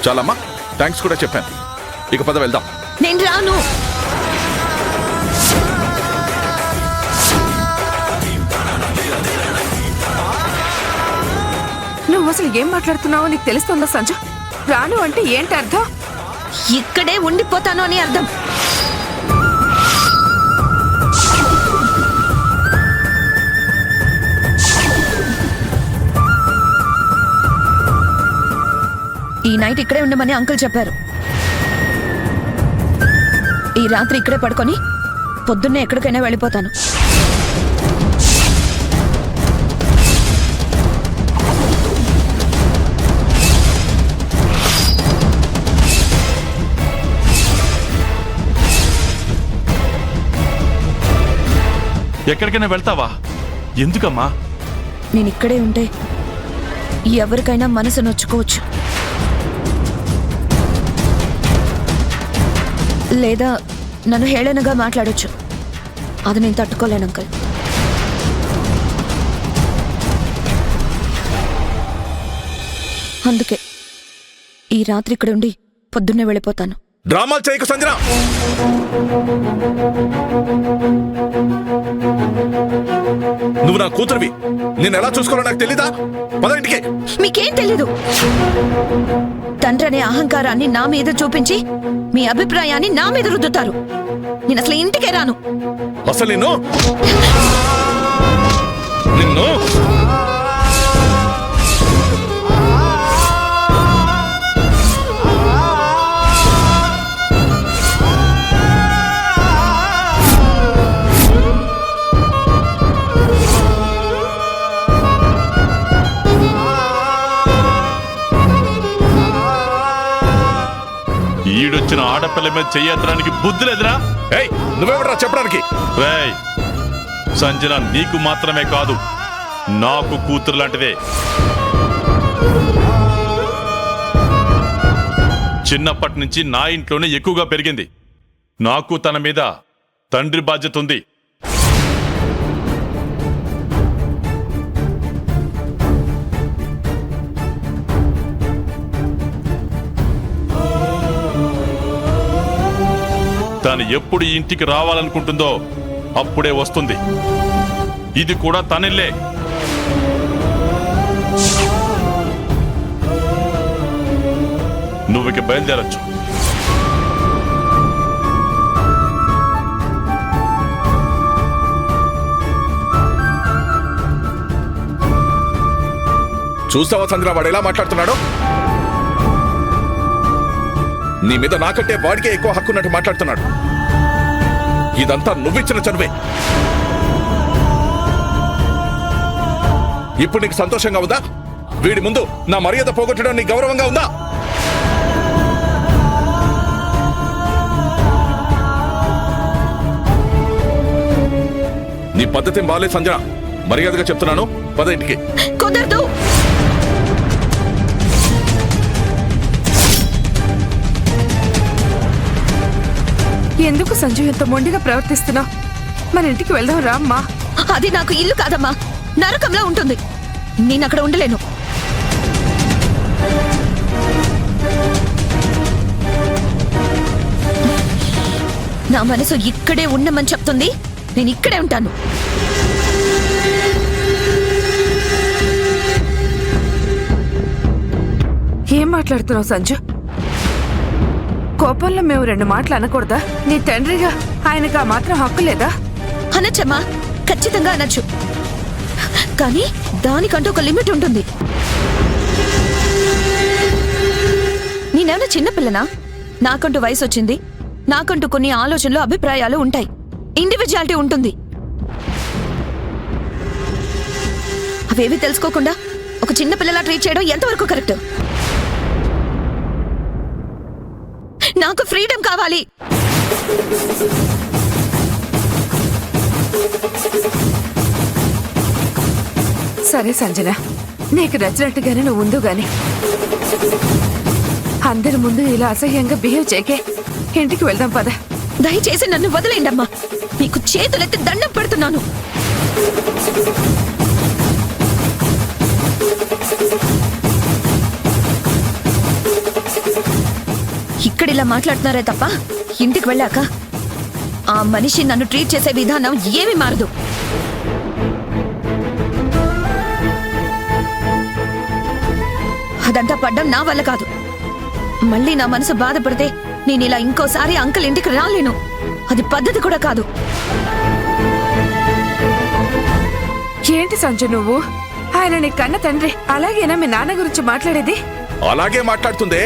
చాలమ్మా, థ్యాంక్స్ కూడా చెప్పాను. ఇక పద వెళ్దాం. నేను రాను. నువ్వు అసలు ఏం మాట్లాడుతున్నావో నీకు తెలుస్తుందా సంజు? రాను అంటే ఏంటి అర్థం? ఇక్కడే ఉండిపోతాను అని అర్థం. ఈ నైట్ ఇక్కడే ఉండమని అంకుల్ చెప్పారు. ఈ రాత్రి ఇక్కడే పడుకొని పొద్దున్నే ఎక్కడికైనా వెళ్ళిపోతాను. ఎక్కడికైనా వెళ్తావా? ఎందుకమ్మా? నేను ఇక్కడే ఉంటే ఎవరికైనా మనసు నొచ్చుకోవచ్చు, లేదా నన్ను హేళనగా మాట్లాడొచ్చు. అది నేను తట్టుకోలేను అంకుల్. అందుకే ఈ రాత్రి ఇక్కడ ఉండి పొద్దున్నే వెళ్ళిపోతాను. డ్రామాలు చేయకు సంజన. నువ్వు నా కూతురువి. నేను ఎలా చూసుకోవాలో నాకు తెలీదా? పద ఇంటికి. మీకేం తెలీదు. తండ్రి అనే అహంకారాన్ని నా మీద చూపించి మీ అభిప్రాయాన్ని నా మీద రుద్దుతారు. నేను అసలు ఇంటికే రాను. అసలు నిన్ను నిన్ను ఈడొచ్చిన ఆడపిల్ల మీద చెయ్యడానికి బుద్ధి లేదురా? నువ్వెవడరా చెప్పడానికి? రేయ్, సంజన నీకు మాత్రమే కాదు, నాకు కూతురు లాంటిదే. చిన్నప్పటి నుంచి నా ఇంట్లోనే ఎక్కువగా పెరిగింది. నాకు తన మీద తండ్రి బాధ్యత ఉంది. తను ఎప్పుడు ఇంటికి రావాలనుకుంటుందో అప్పుడే వస్తుంది. ఇది కూడా తనిల్లే. నువ్వుకి బయలుదేరచ్చు. చూస్తావా చంద్ర, వాడు ఎలా మాట్లాడుతున్నాడు? నీ మీద నాకంటే వాడికే ఎక్కువ హక్కున్నట్టు మాట్లాడుతున్నాడు. ఇదంతా నువ్విచ్చిన చనువే. ఇప్పుడు నీకు సంతోషంగా ఉందా? వీడి ముందు నా మర్యాద పోగొట్టడం నీకు గౌరవంగా ఉందా? నీ పద్ధతి బాలే సంజన. మర్యాదగా చెప్తున్నాను, పద ఇంటికి. కుదరదు. ఎందుకు సంజు ఇంత మొండిగా ప్రవర్తిస్తున్నావు? మన ఇంటికి వెళ్దాం రా అమ్మా. అది నాకు ఇల్లు కాదమ్మా, నరకంలా ఉంటుంది. నేను అక్కడ ఉండలేను. నా మనసు ఇక్కడే ఉండమని చెప్తుంది. నేను ఇక్కడే ఉంటాను. ఏం మాట్లాడుతున్నావు సంజు? కోపంలో మేము రెండు మాటలు అనకూడదా? నీ తండ్రిగా ఆయనకు ఆ మాత్రం హక్కు లేదా? అనొచ్చమ్మా, ఖచ్చితంగా అనొచ్చు. కానీ దానికంటూ ఒక లిమిట్ ఉంటుంది. నేనేమైనా చిన్నపిల్లనా? నాకంటూ వయసు వచ్చింది. నాకంటూ కొన్ని ఆలోచనలు, అభిప్రాయాలు ఉంటాయి. ఇండివిజువాలిటీ ఉంటుంది. అవేవి తెలుసుకోకుండా ఒక చిన్న పిల్లలా ట్రీట్ చేయడం ఎంతవరకు కరెక్ట్? నాకు ఫ్రీడమ్ కావాలి. సరే సంజన, నీకు నచ్చినట్టుగానే నువ్వు ఉండు గాని అందరి ముందు ఇలా అసహ్యంగా బిహేవ్ చేయకే. ఇంటికి వెళ్దాం పద. దయచేసి నన్ను వదిలేండమ్మా. మీకు చేతులెత్తి దండం పెడుతున్నాను. ఇక్కడ ఇలా మాట్లాడుతున్నారే తప్ప ఇంటికి వెళ్ళాక ఆ మనిషి నన్ను ట్రీట్ చేసే విధానం ఏమీ మారదు. అదంతా పడ్డం నా వల్ల కాదు. మళ్ళీ నా మనసు బాధపడితే నేను ఇలా ఇంకోసారి అంకుల్ ఇంటికి రాలేను. అది పద్ధతి కూడా కాదు. ఏంటి సంజు నువ్వు? ఆయన నీ కన్న తండ్రి, అలాగేనా మీ నాన్న గురించి మాట్లాడేది? అలాగే మాట్లాడుతుందే.